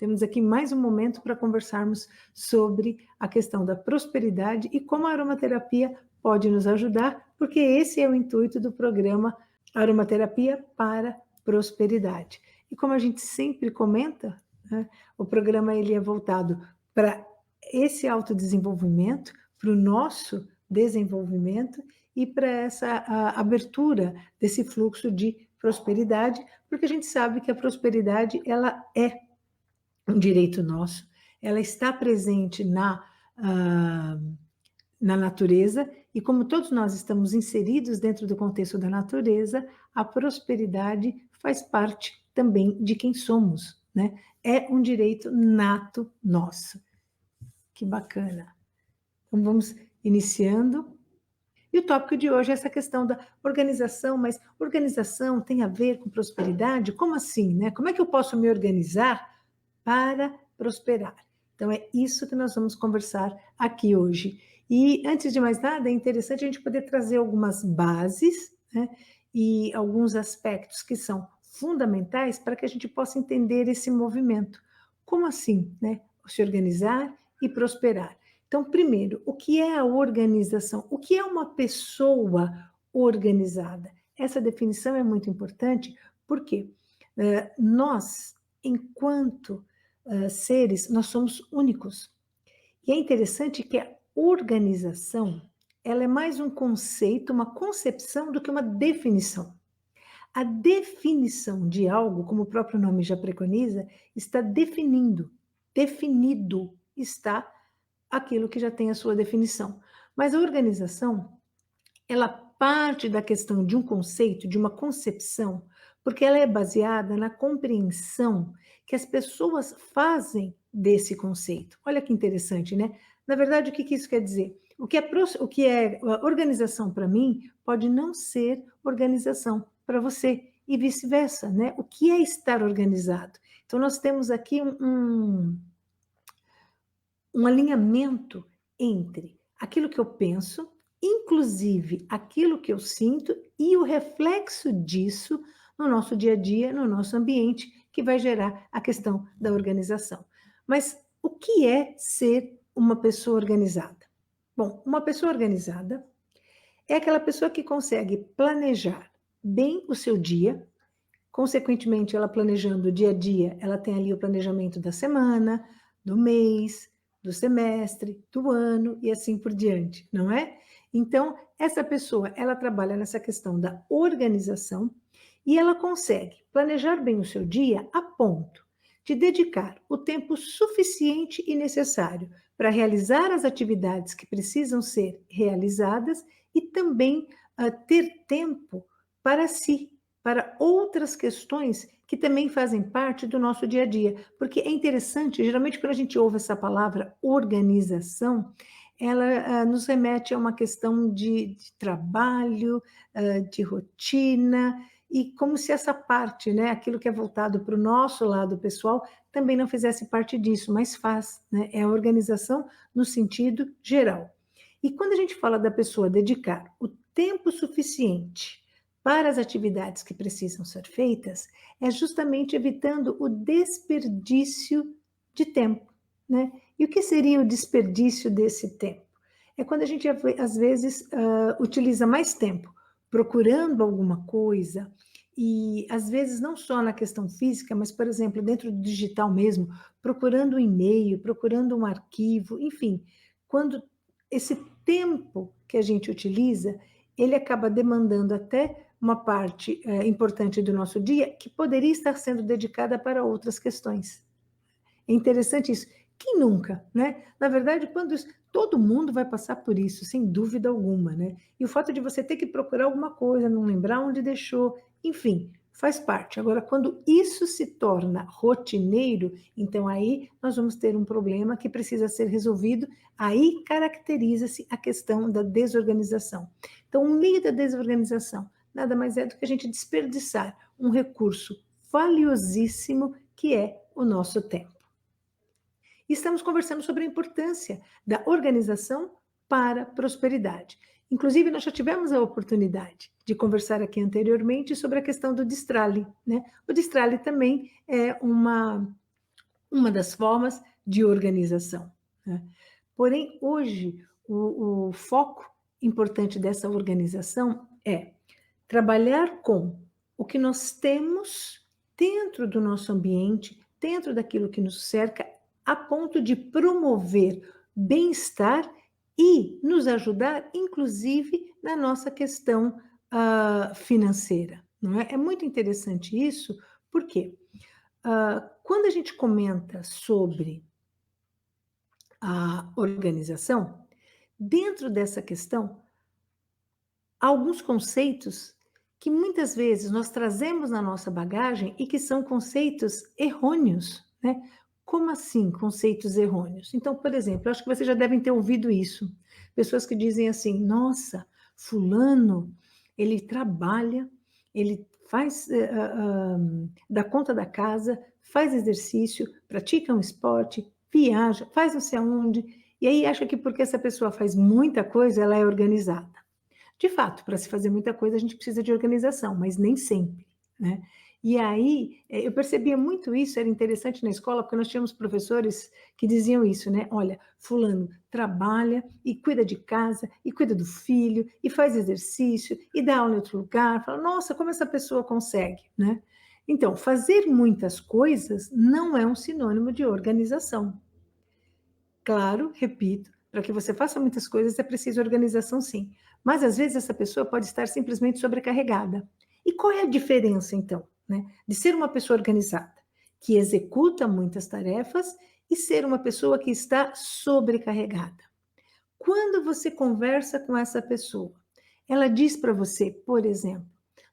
temos aqui mais um momento para conversarmos sobre a questão da prosperidade e como a aromaterapia pode nos ajudar, porque esse é o intuito do programa Aromaterapia para Prosperidade. E como a gente sempre comenta, né, o programa ele é voltado para esse autodesenvolvimento, para o nosso desenvolvimento e para essa abertura desse fluxo de prosperidade, porque a gente sabe que a prosperidade ela é um direito nosso, ela está presente na natureza, e como todos nós estamos inseridos dentro do contexto da natureza, a prosperidade faz parte também de quem somos, né? É um direito nato nosso. Que bacana. Então vamos iniciando. E o tópico de hoje é essa questão da organização, mas organização tem a ver com prosperidade? Como assim, né? Como é que eu posso me organizar para prosperar? Então é isso que nós vamos conversar aqui hoje. E antes de mais nada, é interessante a gente poder trazer algumas bases, né, e alguns aspectos que são fundamentais para que a gente possa entender esse movimento. Como assim, né? Se organizar e prosperar. Então, primeiro, o que é a organização? O que é uma pessoa organizada? Essa definição é muito importante porque nós, enquanto seres, nós somos únicos. E é interessante que a organização, ela é mais um conceito, uma concepção do que uma definição. A definição de algo, como o próprio nome já preconiza, está definido está aquilo que já tem a sua definição. Mas a organização, ela parte da questão de um conceito, de uma concepção, porque ela é baseada na compreensão que as pessoas fazem desse conceito. Olha que interessante, né? Na verdade, o que isso quer dizer? O que é organização para mim pode não ser organização para você e vice-versa, né? O que é estar organizado? Então, nós temos aqui um alinhamento entre aquilo que eu penso, inclusive aquilo que eu sinto e o reflexo disso no nosso dia a dia, no nosso ambiente, que vai gerar a questão da organização. Mas o que é ser uma pessoa organizada? Bom, uma pessoa organizada é aquela pessoa que consegue planejar bem o seu dia, consequentemente, ela planejando o dia a dia, ela tem ali o planejamento da semana, do mês, do semestre, do ano e assim por diante, não é? Então, essa pessoa, ela trabalha nessa questão da organização e ela consegue planejar bem o seu dia a ponto de dedicar o tempo suficiente e necessário para realizar as atividades que precisam ser realizadas e também ter tempo para si, para outras questões que também fazem parte do nosso dia a dia. Porque é interessante, geralmente quando a gente ouve essa palavra organização, ela nos remete a uma questão de trabalho, de rotina, e como se essa parte, né, aquilo que é voltado para o nosso lado pessoal, também não fizesse parte disso, mas faz, né? É a organização no sentido geral. E quando a gente fala da pessoa dedicar o tempo suficiente para as atividades que precisam ser feitas, é justamente evitando o desperdício de tempo, né? E o que seria o desperdício desse tempo? É quando a gente, às vezes, utiliza mais tempo procurando alguma coisa, e às vezes não só na questão física, mas, por exemplo, dentro do digital mesmo, procurando um e-mail, procurando um arquivo, enfim, quando esse tempo que a gente utiliza, ele acaba demandando até uma parte importante do nosso dia que poderia estar sendo dedicada para outras questões. É interessante isso. Quem nunca, né? Na verdade, todo mundo vai passar por isso, sem dúvida alguma, né? E o fato de você ter que procurar alguma coisa, não lembrar onde deixou, enfim, faz parte. Agora, quando isso se torna rotineiro, então aí nós vamos ter um problema que precisa ser resolvido. Aí caracteriza-se a questão da desorganização. Então, o meio da desorganização nada mais é do que a gente desperdiçar um recurso valiosíssimo que é o nosso tempo. E estamos conversando sobre a importância da organização para a prosperidade. Inclusive, nós já tivemos a oportunidade de conversar aqui anteriormente sobre a questão do destrale, né? O destrale também é uma das formas de organização, né? Porém, hoje, o foco importante dessa organização é trabalhar com o que nós temos dentro do nosso ambiente, dentro daquilo que nos cerca, a ponto de promover bem-estar e nos ajudar, inclusive, na nossa questão financeira, não é? É muito interessante isso, porque quando a gente comenta sobre a organização, dentro dessa questão, há alguns conceitos que muitas vezes nós trazemos na nossa bagagem e que são conceitos errôneos, né? Como assim conceitos errôneos? Então, por exemplo, eu acho que vocês já devem ter ouvido isso. Pessoas que dizem assim: nossa, fulano, ele trabalha, ele faz, dá conta da casa, faz exercício, pratica um esporte, viaja, faz não sei aonde, e aí acha que porque essa pessoa faz muita coisa, ela é organizada. De fato, para se fazer muita coisa, a gente precisa de organização, mas nem sempre, né? E aí, eu percebia muito isso, era interessante na escola, porque nós tínhamos professores que diziam isso, né? Olha, fulano trabalha e cuida de casa, e cuida do filho, e faz exercício, e dá aula em outro lugar. Fala, nossa, como essa pessoa consegue, né? Então, fazer muitas coisas não é um sinônimo de organização. Claro, repito, para que você faça muitas coisas é preciso organização, sim. Mas às vezes essa pessoa pode estar simplesmente sobrecarregada. E qual é a diferença, então, né, de ser uma pessoa organizada, que executa muitas tarefas, e ser uma pessoa que está sobrecarregada? Quando você conversa com essa pessoa, ela diz para você, por exemplo,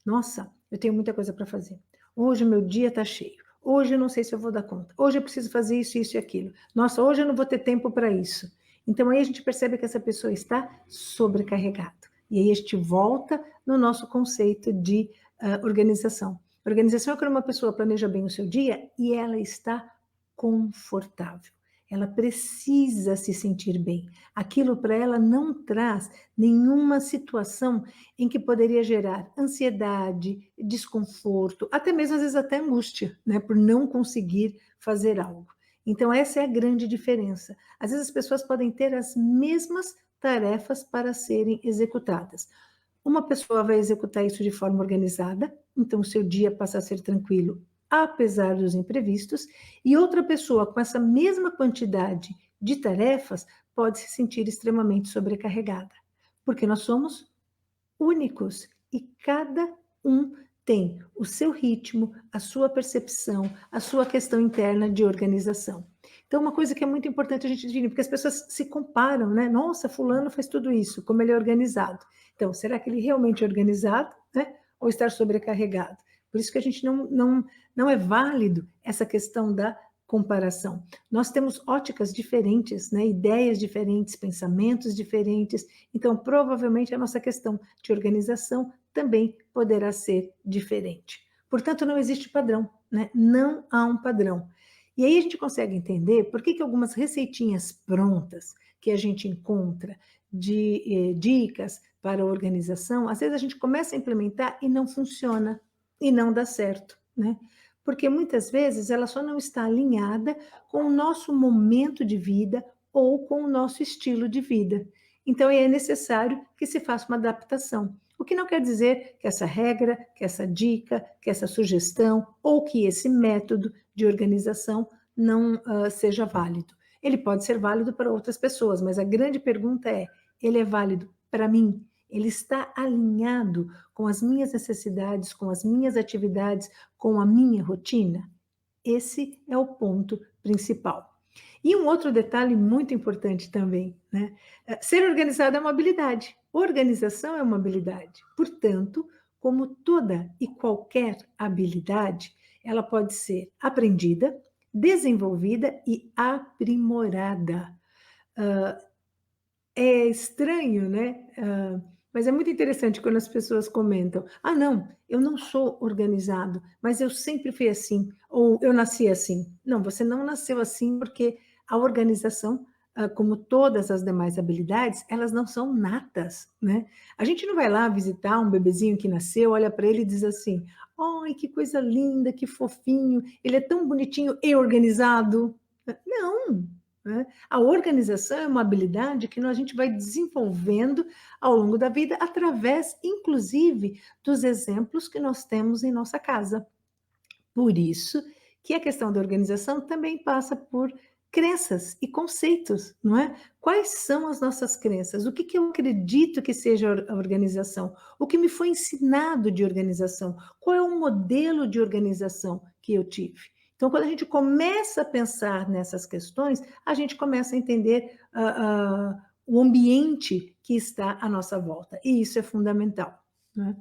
nossa, eu tenho muita coisa para fazer. Hoje o meu dia está cheio. Hoje eu não sei se eu vou dar conta. Hoje eu preciso fazer isso, isso e aquilo. Nossa, hoje eu não vou ter tempo para isso. Então aí a gente percebe que essa pessoa está sobrecarregada. E aí a gente volta no nosso conceito de organização. Organização é quando uma pessoa planeja bem o seu dia e ela está confortável. Ela precisa se sentir bem. Aquilo para ela não traz nenhuma situação em que poderia gerar ansiedade, desconforto, até mesmo às vezes até angústia, né, por não conseguir fazer algo. Então essa é a grande diferença. Às vezes as pessoas podem ter as mesmas tarefas para serem executadas. Uma pessoa vai executar isso de forma organizada, então o seu dia passa a ser tranquilo, apesar dos imprevistos, e outra pessoa com essa mesma quantidade de tarefas pode se sentir extremamente sobrecarregada, porque nós somos únicos e cada um tem o seu ritmo, a sua percepção, a sua questão interna de organização. Então, uma coisa que é muito importante a gente definir, porque as pessoas se comparam, né? Nossa, fulano faz tudo isso, como ele é organizado. Então, será que ele realmente é organizado, né? Ou estar sobrecarregado? Por isso que a gente não é válido essa questão da comparação. Nós temos óticas diferentes, né? Ideias diferentes, pensamentos diferentes. Então, provavelmente, a nossa questão de organização também poderá ser diferente. Portanto, não existe padrão, né? Não há um padrão. E aí a gente consegue entender por que algumas receitinhas prontas que a gente encontra de dicas para a organização, às vezes a gente começa a implementar e não funciona, e não dá certo, né? Porque muitas vezes ela só não está alinhada com o nosso momento de vida ou com o nosso estilo de vida. Então é necessário que se faça uma adaptação. O que não quer dizer que essa regra, que essa dica, que essa sugestão ou que esse método de organização não seja válido. Ele pode ser válido para outras pessoas, mas a grande pergunta é: ele é válido para mim? Ele está alinhado com as minhas necessidades, com as minhas atividades, com a minha rotina? Esse é o ponto principal. E um outro detalhe muito importante também, né? Ser organizado é uma habilidade. Organização é uma habilidade. Portanto, como toda e qualquer habilidade, ela pode ser aprendida, desenvolvida e aprimorada. É estranho, né? Mas é muito interessante quando as pessoas comentam: ah, não, eu não sou organizado, mas eu sempre fui assim, ou eu nasci assim. Não, você não nasceu assim porque a organização como todas as demais habilidades, elas não são natas, né? A gente não vai lá visitar um bebezinho que nasceu, olha para ele e diz assim: ai, que coisa linda, que fofinho, ele é tão bonitinho e organizado. Não, né? A organização é uma habilidade que a gente vai desenvolvendo ao longo da vida, através, inclusive, dos exemplos que nós temos em nossa casa. Por isso que a questão da organização também passa por crenças e conceitos, não é? Quais são as nossas crenças? O que que eu acredito que seja a organização? O que me foi ensinado de organização? Qual é o modelo de organização que eu tive? Então, quando a gente começa a pensar nessas questões, a gente começa a entender o ambiente que está à nossa volta. E isso é fundamental, né?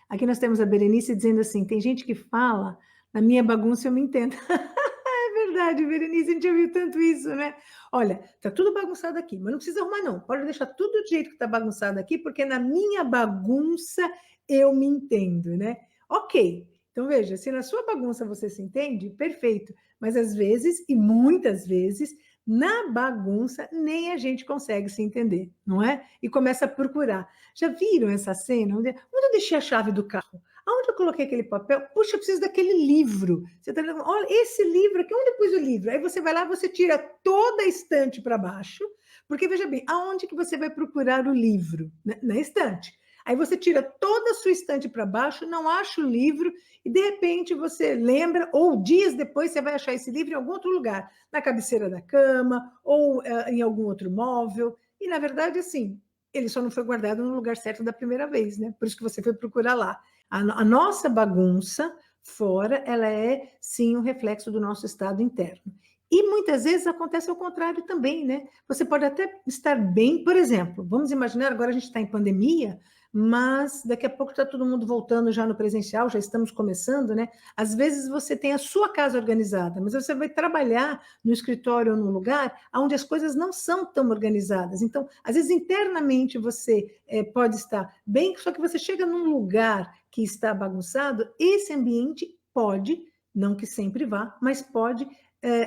Aqui nós temos a Berenice dizendo assim: tem gente que fala, na minha bagunça eu me entendo. É verdade, Berenice, a gente já viu tanto isso, né? Olha, tá tudo bagunçado aqui, mas não precisa arrumar, não. Pode deixar tudo do jeito que tá bagunçado aqui, porque na minha bagunça eu me entendo, né? Ok. Então, veja, se na sua bagunça você se entende, perfeito. Mas às vezes, e muitas vezes, na bagunça, nem a gente consegue se entender, não é? E começa a procurar. Já viram essa cena? Onde eu deixei a chave do carro? Aonde eu coloquei aquele papel? Puxa, eu preciso daquele livro. Você tá vendo? Olha, esse livro aqui, onde eu pus o livro? Aí você vai lá, você tira toda a estante para baixo, porque veja bem, aonde que você vai procurar o livro? Na estante. Aí você tira toda a sua estante para baixo, não acha o livro, e de repente você lembra, ou dias depois você vai achar esse livro em algum outro lugar, na cabeceira da cama, ou em algum outro móvel. E na verdade, assim, ele só não foi guardado no lugar certo da primeira vez, né? Por isso que você foi procurar lá. A nossa bagunça fora, ela é sim um reflexo do nosso estado interno. E muitas vezes acontece ao contrário também, né? Você pode até estar bem, por exemplo, vamos imaginar, agora a gente está em pandemia, mas daqui a pouco está todo mundo voltando já no presencial, já estamos começando, né? Às vezes você tem a sua casa organizada, mas você vai trabalhar no escritório ou num lugar onde as coisas não são tão organizadas. Então, às vezes internamente você pode estar bem, só que você chega num lugar que está bagunçado, esse ambiente pode, não que sempre vá, mas pode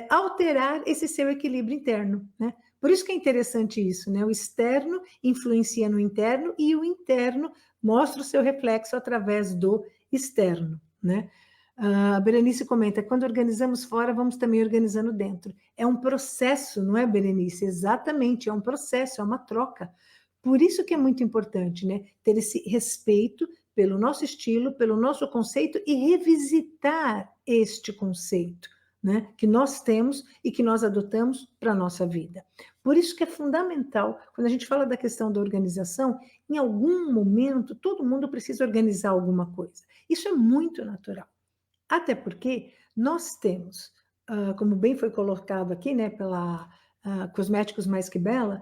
alterar esse seu equilíbrio interno, né? Por isso que é interessante isso, né? O externo influencia no interno e o interno mostra o seu reflexo através do externo, né? A Berenice comenta: quando organizamos fora, vamos também organizando dentro. É um processo, não é, Berenice? Exatamente, é um processo, é uma troca. Por isso que é muito importante, né? Ter esse respeito pelo nosso estilo, pelo nosso conceito e revisitar este conceito, né? Que nós temos e que nós adotamos para a nossa vida. Por isso que é fundamental, quando a gente fala da questão da organização, em algum momento todo mundo precisa organizar alguma coisa. Isso é muito natural. Até porque nós temos, como bem foi colocado aqui, né, pela Cosméticos Mais Que Bela,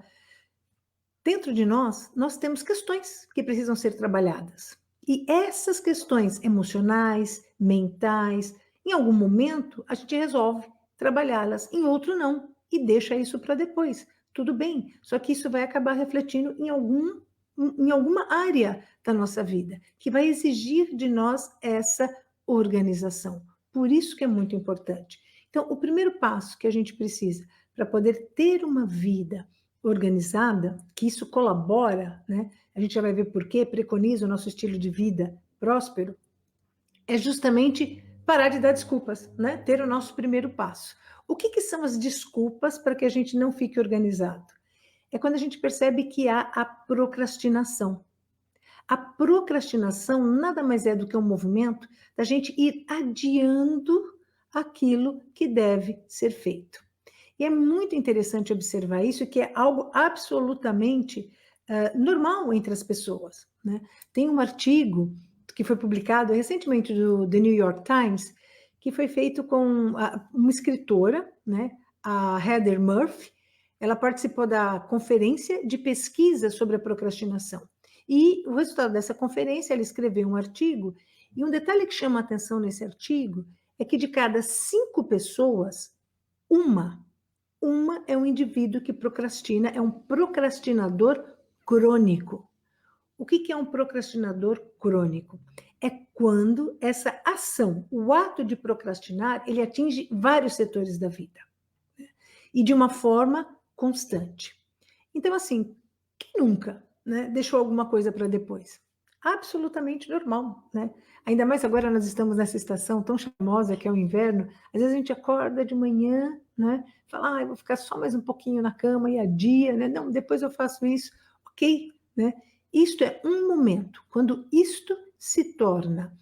dentro de nós temos questões que precisam ser trabalhadas. E essas questões emocionais, mentais, em algum momento a gente resolve trabalhá-las, em outro não, e deixa isso para depois. Tudo bem, só que isso vai acabar refletindo em alguma área da nossa vida, que vai exigir de nós essa organização. Por isso que é muito importante. Então, o primeiro passo que a gente precisa para poder ter uma vida organizada, que isso colabora, né? A gente já vai ver por quê, preconiza o nosso estilo de vida próspero, é justamente parar de dar desculpas, né? Ter o nosso primeiro passo. O que que são as desculpas para que a gente não fique organizado? É quando a gente percebe que há a procrastinação. A procrastinação nada mais é do que um movimento da gente ir adiando aquilo que deve ser feito. E é muito interessante observar isso, que é algo absolutamente normal entre as pessoas, né? Tem um artigo que foi publicado recentemente do The New York Times, que foi feito com uma escritora, né? A Heather Murphy. Ela participou da conferência de pesquisa sobre a procrastinação. E o resultado dessa conferência, ela escreveu um artigo, e um detalhe que chama a atenção nesse artigo é que de cada 5 pessoas, uma é um indivíduo que procrastina, é um procrastinador crônico. O que é um procrastinador crônico? É quando essa ação, o ato de procrastinar, ele atinge vários setores da vida. E de uma forma constante. Então, assim, quem nunca, né, deixou alguma coisa para depois? Absolutamente normal, né? Ainda mais agora nós estamos nessa estação tão charmosa que é o inverno, às vezes a gente acorda de manhã, né, fala: "Ai, vou ficar só mais um pouquinho na cama", e adia, né, "Não, depois eu faço isso", ok, né? Isto é um momento. Quando isto se torna,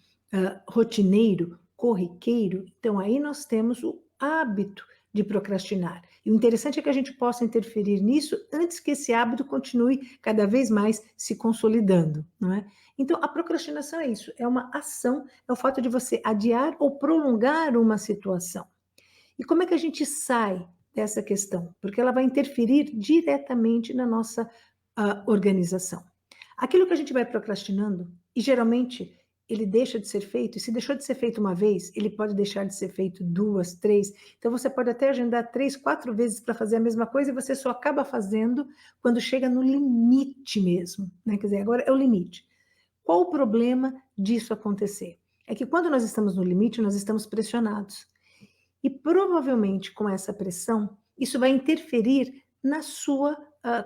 rotineiro, corriqueiro, então aí nós temos o hábito de procrastinar. E o interessante é que a gente possa interferir nisso antes que esse hábito continue cada vez mais se consolidando, não é? Então, a procrastinação é isso, é uma ação, é o fato de você adiar ou prolongar uma situação. E como é que a gente sai dessa questão? Porque ela vai interferir diretamente na nossa organização. Aquilo que a gente vai procrastinando, e geralmente ele deixa de ser feito, e se deixou de ser feito uma vez, ele pode deixar de ser feito duas, três. Então você pode até agendar 3, 4 vezes para fazer a mesma coisa e você só acaba fazendo quando chega no limite mesmo, né? Quer dizer, agora é o limite. Qual o problema disso acontecer? É que quando nós estamos no limite, nós estamos pressionados. E provavelmente com essa pressão, isso vai interferir na sua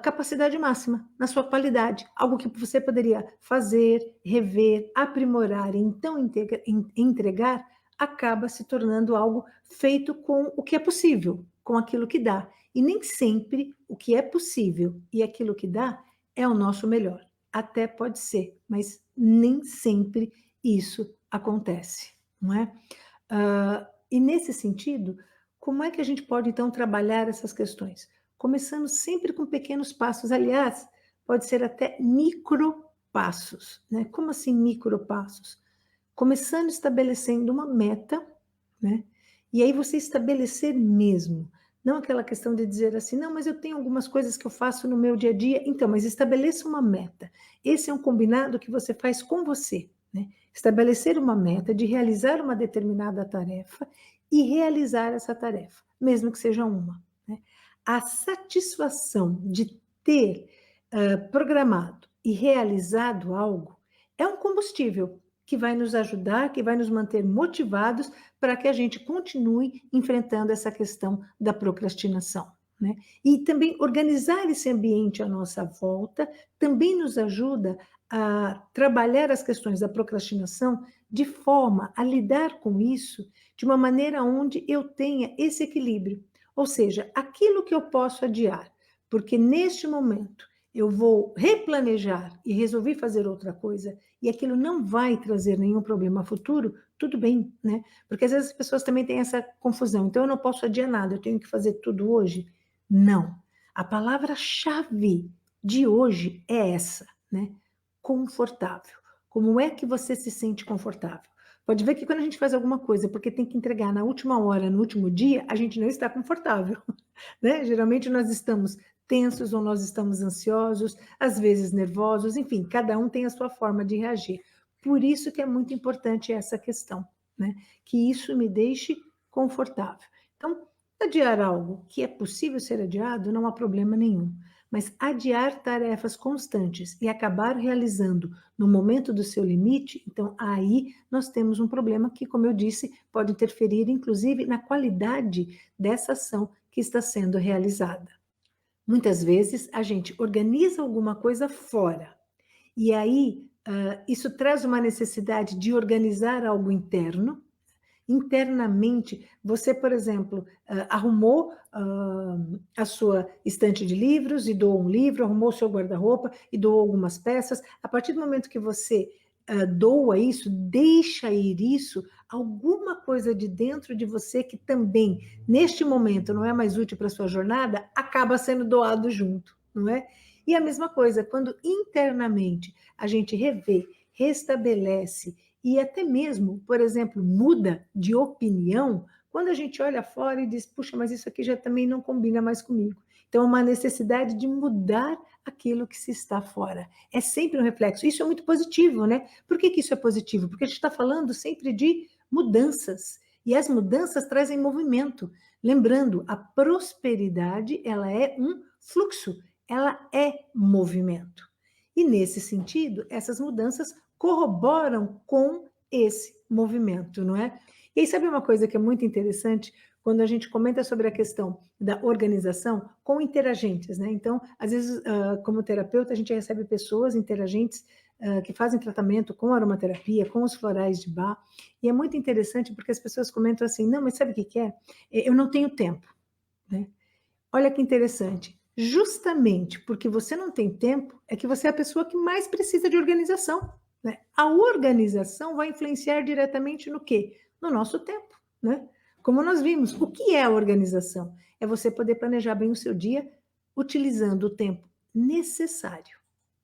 capacidade máxima, na sua qualidade, algo que você poderia fazer, rever, aprimorar, e então entregar, acaba se tornando algo feito com o que é possível, com aquilo que dá. E nem sempre o que é possível e aquilo que dá é o nosso melhor. Até pode ser, mas nem sempre isso acontece, não é? E nesse sentido, como é que a gente pode então trabalhar essas questões? Começando sempre com pequenos passos, aliás, pode ser até micropassos, né? Como assim micropassos? Começando estabelecendo uma meta, né? E aí você estabelecer mesmo, não aquela questão de dizer assim, não, mas eu tenho algumas coisas que eu faço no meu dia a dia, então, mas estabeleça uma meta. Esse é um combinado que você faz com você, né? Estabelecer uma meta de realizar uma determinada tarefa e realizar essa tarefa, mesmo que seja uma, né? A satisfação de ter programado e realizado algo é um combustível que vai nos ajudar, que vai nos manter motivados para que a gente continue enfrentando essa questão da procrastinação, né? E também organizar esse ambiente à nossa volta também nos ajuda a trabalhar as questões da procrastinação de forma a lidar com isso de uma maneira onde eu tenha esse equilíbrio, ou seja, aquilo que eu posso adiar, porque neste momento eu vou replanejar e resolvi fazer outra coisa e aquilo não vai trazer nenhum problema futuro, tudo bem, né? Porque às vezes as pessoas também têm essa confusão. Então eu não posso adiar nada, eu tenho que fazer tudo hoje? Não. A palavra-chave de hoje é essa, né? Confortável. Como é que você se sente confortável? Pode ver que quando a gente faz alguma coisa porque tem que entregar na última hora, no último dia, a gente não está confortável, né? Geralmente nós estamos tensos ou nós estamos ansiosos, às vezes nervosos, enfim, cada um tem a sua forma de reagir. Por isso que é muito importante essa questão, né? Que isso me deixe confortável. Então, adiar algo que é possível ser adiado não há problema nenhum, mas adiar tarefas constantes e acabar realizando no momento do seu limite, então aí nós temos um problema que, como eu disse, pode interferir inclusive na qualidade dessa ação que está sendo realizada. Muitas vezes a gente organiza alguma coisa fora, e aí isso traz uma necessidade de organizar algo interno. Internamente, você, por exemplo, arrumou a sua estante de livros e doou um livro, arrumou o seu guarda-roupa e doou algumas peças. A partir do momento que você doa isso, deixa ir isso, alguma coisa de dentro de você que também, neste momento, não é mais útil para a sua jornada, acaba sendo doado junto, não é? E a mesma coisa, quando internamente a gente revê, restabelece e até mesmo, por exemplo, muda de opinião, quando a gente olha fora e diz, puxa, mas isso aqui já também não combina mais comigo. Então, é uma necessidade de mudar aquilo que se está fora. É sempre um reflexo. Isso é muito positivo, né? Por que isso é positivo? Porque a gente está falando sempre de mudanças. E as mudanças trazem movimento. Lembrando, a prosperidade, ela é um fluxo, ela é movimento. E nesse sentido, essas mudanças corroboram com esse movimento, não é? E aí, sabe uma coisa que é muito interessante? Quando a gente comenta sobre a questão da organização com interagentes, né? Então, às vezes, como terapeuta, a gente recebe pessoas interagentes que fazem tratamento com aromaterapia, com os florais de Bach, e é muito interessante porque as pessoas comentam assim, não, mas sabe o que que é? Eu não tenho tempo, né? Olha que interessante. Justamente porque você não tem tempo, é que você é a pessoa que mais precisa de organização, né? A organização vai influenciar diretamente no quê? No nosso tempo, né? Como nós vimos, o que é a organização? É você poder planejar bem o seu dia utilizando o tempo necessário,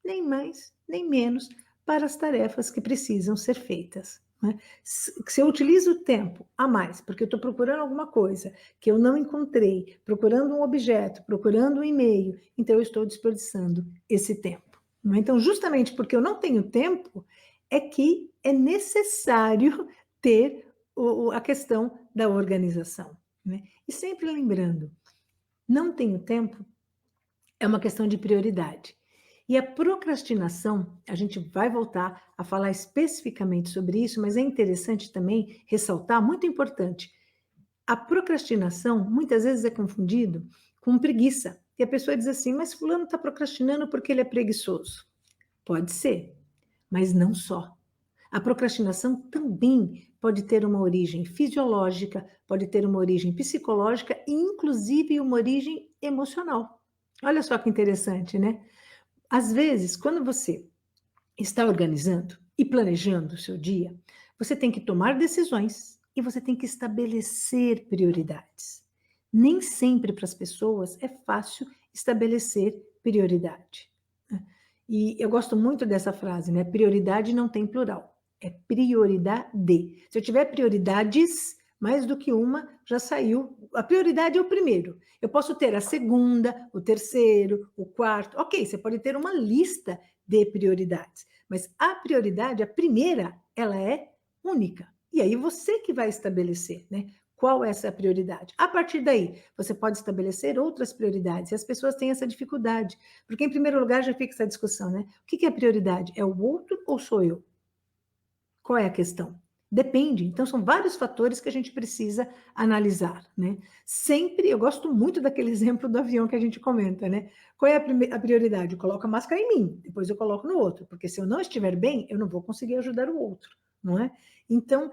nem mais, nem menos, para as tarefas que precisam ser feitas, né? Se eu utilizo o tempo a mais, porque eu estou procurando alguma coisa que eu não encontrei, procurando um objeto, procurando um e-mail, então eu estou desperdiçando esse tempo, não é? Então, justamente porque eu não tenho tempo, é que é necessário ter a questão da organização, né? E sempre lembrando, não tenho tempo é uma questão de prioridade. E a procrastinação, a gente vai voltar a falar especificamente sobre isso, mas é interessante também ressaltar, muito importante, a procrastinação muitas vezes é confundido com preguiça. E a pessoa diz assim, mas fulano está procrastinando porque ele é preguiçoso. Pode ser, mas não só. A procrastinação também pode ter uma origem fisiológica, pode ter uma origem psicológica e, inclusive, uma origem emocional. Olha só que interessante, né? Às vezes, quando você está organizando e planejando o seu dia, você tem que tomar decisões e você tem que estabelecer prioridades. Nem sempre para as pessoas é fácil estabelecer prioridade, né? E eu gosto muito dessa frase, né? Prioridade não tem plural, é prioridade. Se eu tiver prioridades, mais do que uma, já saiu. A prioridade é o primeiro. Eu posso ter a segunda, o terceiro, o quarto. Ok, você pode ter uma lista de prioridades, mas a prioridade, a primeira, ela é única. E aí você que vai estabelecer, né? Qual é essa prioridade? A partir daí, você pode estabelecer outras prioridades. E as pessoas têm essa dificuldade, porque, em primeiro lugar, já fica essa discussão, né? O que é prioridade? É o outro ou sou eu? Qual é a questão? Depende. Então, são vários fatores que a gente precisa analisar, né? Sempre, eu gosto muito daquele exemplo do avião que a gente comenta, né? Qual é a prioridade? Eu coloco a máscara em mim, depois eu coloco no outro, porque se eu não estiver bem, eu não vou conseguir ajudar o outro, não é? Então,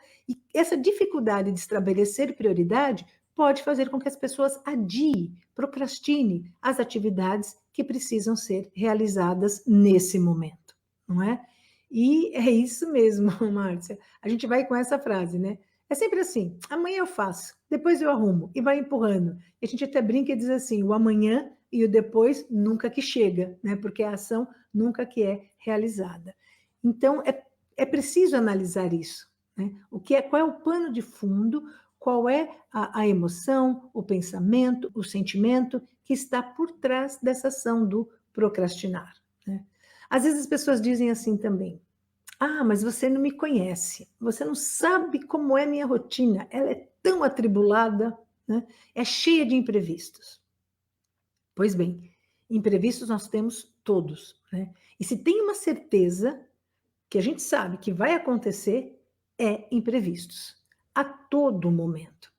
essa dificuldade de estabelecer prioridade pode fazer com que as pessoas adiem, procrastinem as atividades que precisam ser realizadas nesse momento, não é? E é isso mesmo, Márcia. A gente vai com essa frase, né? É sempre assim: amanhã eu faço, depois eu arrumo, e vai empurrando. E a gente até brinca e diz assim: o amanhã e o depois nunca que chega, né? Porque a ação nunca que é realizada. Então, é preciso analisar isso, né? Qual é o pano de fundo, qual é a emoção, o pensamento, o sentimento que está por trás dessa ação do procrastinar, né? Às vezes as pessoas dizem assim também: ah, mas você não me conhece, você não sabe como é minha rotina, ela é tão atribulada, né? É cheia de imprevistos. Pois bem, imprevistos nós temos todos, né? E se tem uma certeza que a gente sabe que vai acontecer, é imprevistos, a todo momento.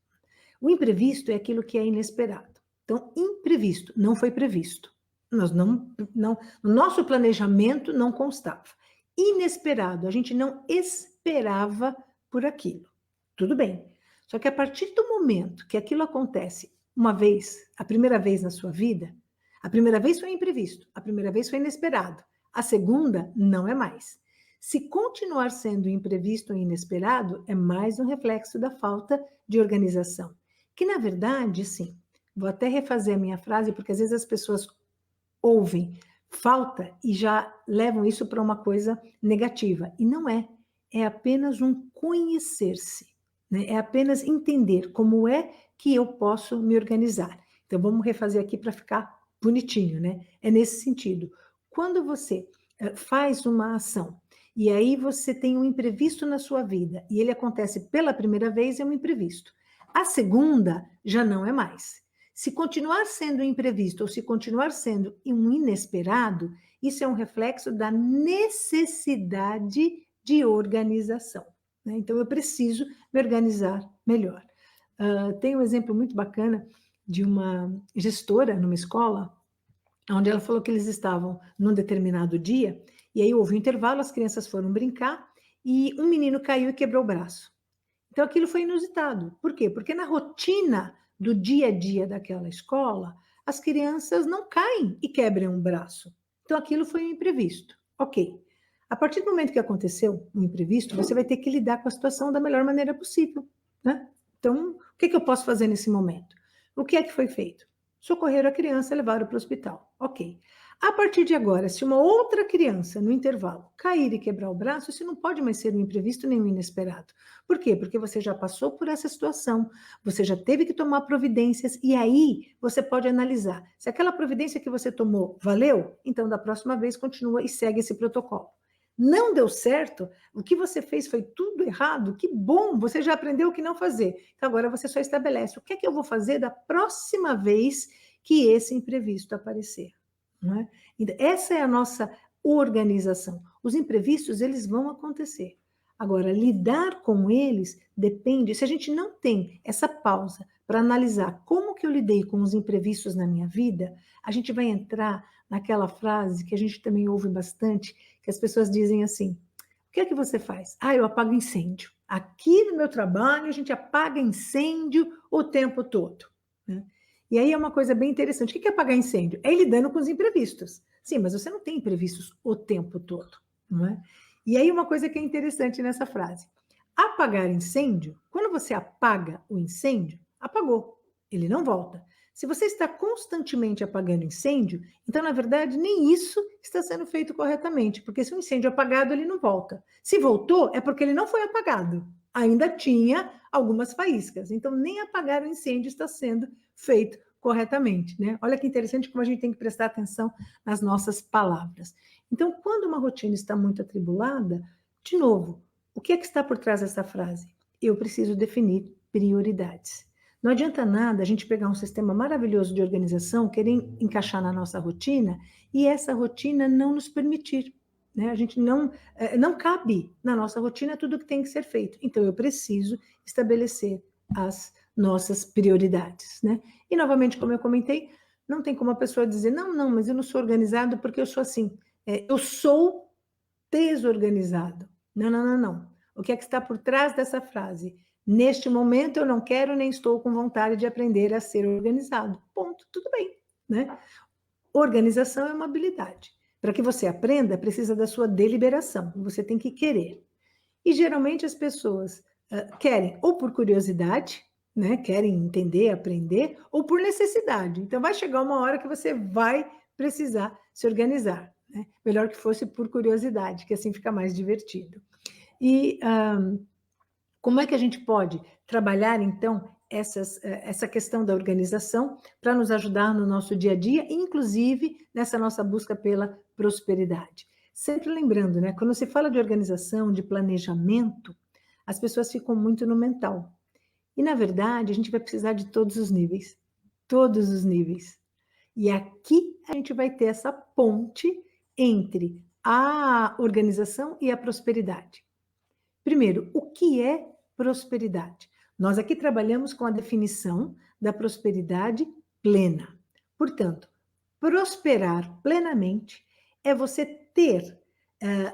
O imprevisto é aquilo que é inesperado. Então, imprevisto, não foi previsto. Nós não, no nosso planejamento não constava. Inesperado, a gente não esperava por aquilo. Tudo bem. Só que a partir do momento que aquilo acontece uma vez, a primeira vez na sua vida, a primeira vez foi imprevisto, a primeira vez foi inesperado, a segunda não é mais. Se continuar sendo imprevisto ou inesperado, é mais um reflexo da falta de organização. Que, na verdade, sim, vou até refazer a minha frase, porque às vezes as pessoas ouvem falta e já levam isso para uma coisa negativa. E não é. É apenas um conhecer-se, né? É apenas entender como é que eu posso me organizar. Então, vamos refazer aqui para ficar bonitinho, né? É nesse sentido. Quando você faz uma ação e aí você tem um imprevisto na sua vida e ele acontece pela primeira vez, é um imprevisto. A segunda já não é mais. Se continuar sendo imprevisto ou se continuar sendo um inesperado, isso é um reflexo da necessidade de organização, né? Então, eu preciso me organizar melhor. Tem um exemplo muito bacana de uma gestora numa escola, onde ela falou que eles estavam num determinado dia, e aí houve um intervalo, as crianças foram brincar, e um menino caiu e quebrou o braço. Então, aquilo foi inusitado. Por quê? Porque na rotina do dia a dia daquela escola, as crianças não caem e quebram um braço. Então, aquilo foi um imprevisto. Ok. A partir do momento que aconteceu um imprevisto, você vai ter que lidar com a situação da melhor maneira possível, né? Então, o que eu posso fazer nesse momento? O que é que foi feito? Socorreram a criança e levaram para o hospital. Ok. A partir de agora, se uma outra criança, no intervalo, cair e quebrar o braço, isso não pode mais ser um imprevisto nem um inesperado. Por quê? Porque você já passou por essa situação, você já teve que tomar providências, e aí você pode analisar. Se aquela providência que você tomou valeu, então da próxima vez continua e segue esse protocolo. Não deu certo, o que você fez foi tudo errado, que bom, você já aprendeu o que não fazer. Então agora você só estabelece o que é que eu vou fazer da próxima vez que esse imprevisto aparecer. Não é? Então, essa é a nossa organização. Os imprevistos, eles vão acontecer. Agora, lidar com eles depende, se a gente não tem essa pausa para analisar como que eu lidei com os imprevistos na minha vida, a gente vai entrar naquela frase que a gente também ouve bastante, que as pessoas dizem assim: o que é que você faz? Ah, eu apago incêndio. Aqui no meu trabalho, a gente apaga incêndio o tempo todo, né? E aí é uma coisa bem interessante. O que é apagar incêndio? É ir lidando com os imprevistos. Sim, mas você não tem imprevistos o tempo todo, não é? E aí uma coisa que é interessante nessa frase. Apagar incêndio, quando você apaga o incêndio, apagou, ele não volta. Se você está constantemente apagando incêndio, então, na verdade, nem isso está sendo feito corretamente, porque se o incêndio é apagado, ele não volta. Se voltou, é porque ele não foi apagado. Ainda tinha algumas faíscas. Então, nem apagar o incêndio está sendo feito corretamente, né? Olha que interessante como a gente tem que prestar atenção nas nossas palavras. Então, quando uma rotina está muito atribulada, de novo, o que é que está por trás dessa frase? Eu preciso definir prioridades. Não adianta nada a gente pegar um sistema maravilhoso de organização, querer encaixar na nossa rotina e essa rotina não nos permitir, né? A gente não cabe na nossa rotina tudo que tem que ser feito. Então, eu preciso estabelecer as nossas prioridades, né? E, novamente, como eu comentei, não tem como a pessoa dizer, não, mas eu não sou organizado porque eu sou assim. Eu sou desorganizado. Não. O que é que está por trás dessa frase? Neste momento eu não quero nem estou com vontade de aprender a ser organizado. Ponto, tudo bem, né? Organização é uma habilidade. Para que você aprenda, precisa da sua deliberação. Você tem que querer. E geralmente as pessoas querem ou por curiosidade, né? Querem entender, aprender, ou por necessidade. Então vai chegar uma hora que você vai precisar se organizar, né? Melhor que fosse por curiosidade, que assim fica mais divertido. E como é que a gente pode trabalhar, então, essa questão da organização para nos ajudar no nosso dia a dia, inclusive nessa nossa busca pela prosperidade? Sempre lembrando, né? Quando se fala de organização, de planejamento, as pessoas ficam muito no mental. E, na verdade, a gente vai precisar de todos os níveis. Todos os níveis. E aqui a gente vai ter essa ponte entre a organização e a prosperidade. Primeiro, o que é prosperidade? Nós aqui trabalhamos com a definição da prosperidade plena. Portanto, prosperar plenamente é você ter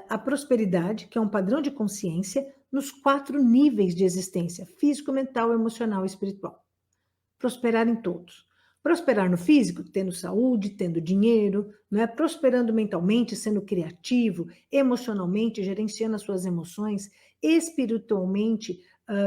a prosperidade, que é um padrão de consciência, nos 4 níveis de existência: físico, mental, emocional e espiritual. Prosperar em todos. Prosperar no físico, tendo saúde, tendo dinheiro, não é? Prosperando mentalmente, sendo criativo, emocionalmente, gerenciando as suas emoções, espiritualmente,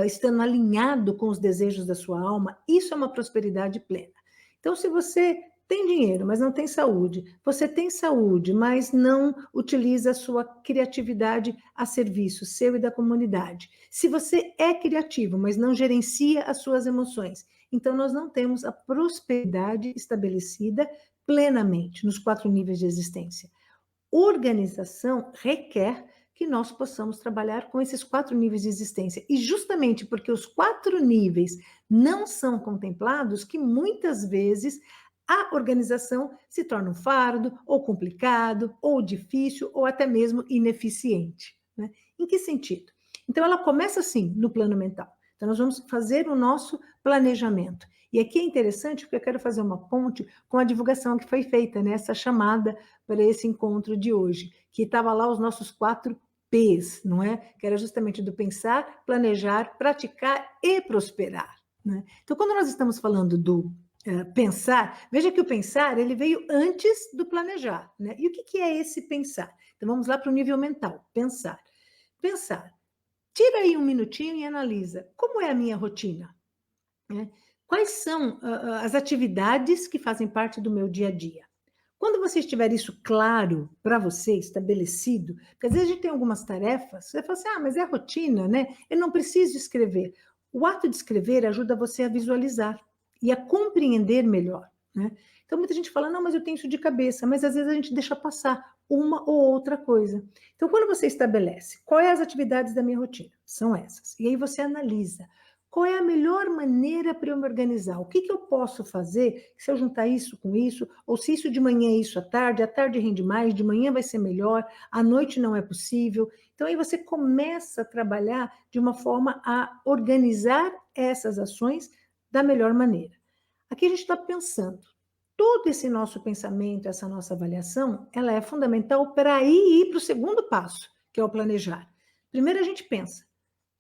estando alinhado com os desejos da sua alma. Isso é uma prosperidade plena. Então, se você tem dinheiro, mas não tem saúde, você tem saúde, mas não utiliza a sua criatividade a serviço seu e da comunidade. Se você é criativo, mas não gerencia as suas emoções, então nós não temos a prosperidade estabelecida plenamente nos 4 níveis de existência. Organização requer que nós possamos trabalhar com esses 4 níveis de existência. E justamente porque os 4 níveis não são contemplados, que muitas vezes a organização se torna um fardo, ou complicado, ou difícil, ou até mesmo ineficiente, né? Em que sentido? Então, ela começa assim, no plano mental. Então, nós vamos fazer o nosso planejamento. E aqui é interessante porque eu quero fazer uma ponte com a divulgação que foi feita, né? Essa chamada para esse encontro de hoje, que estava lá os nossos 4 P's, não é? Que era justamente do pensar, planejar, praticar e prosperar, né? Então, quando nós estamos falando do pensar, veja que o pensar ele veio antes do planejar, né? E o que é esse pensar? Então, vamos lá para o nível mental, pensar. Pensar. Tira aí um minutinho e analisa como é a minha rotina, né? Quais são as atividades que fazem parte do meu dia a dia? Quando você estiver isso claro para você, estabelecido, porque às vezes a gente tem algumas tarefas, você fala assim, mas é rotina, né? Eu não preciso escrever. O ato de escrever ajuda você a visualizar e a compreender melhor, né? Então, muita gente fala, não, mas eu tenho isso de cabeça, mas às vezes a gente deixa passar uma ou outra coisa. Então, quando você estabelece quais as atividades da minha rotina, são essas, e aí você analisa, qual é a melhor maneira para eu me organizar? O que eu posso fazer se eu juntar isso com isso? Ou se isso de manhã é isso à tarde rende mais, de manhã vai ser melhor, à noite não é possível. Então, aí você começa a trabalhar de uma forma a organizar essas ações da melhor maneira. Aqui a gente está pensando. Todo esse nosso pensamento, essa nossa avaliação, ela é fundamental para aí ir para o segundo passo, que é o planejar. Primeiro a gente pensa,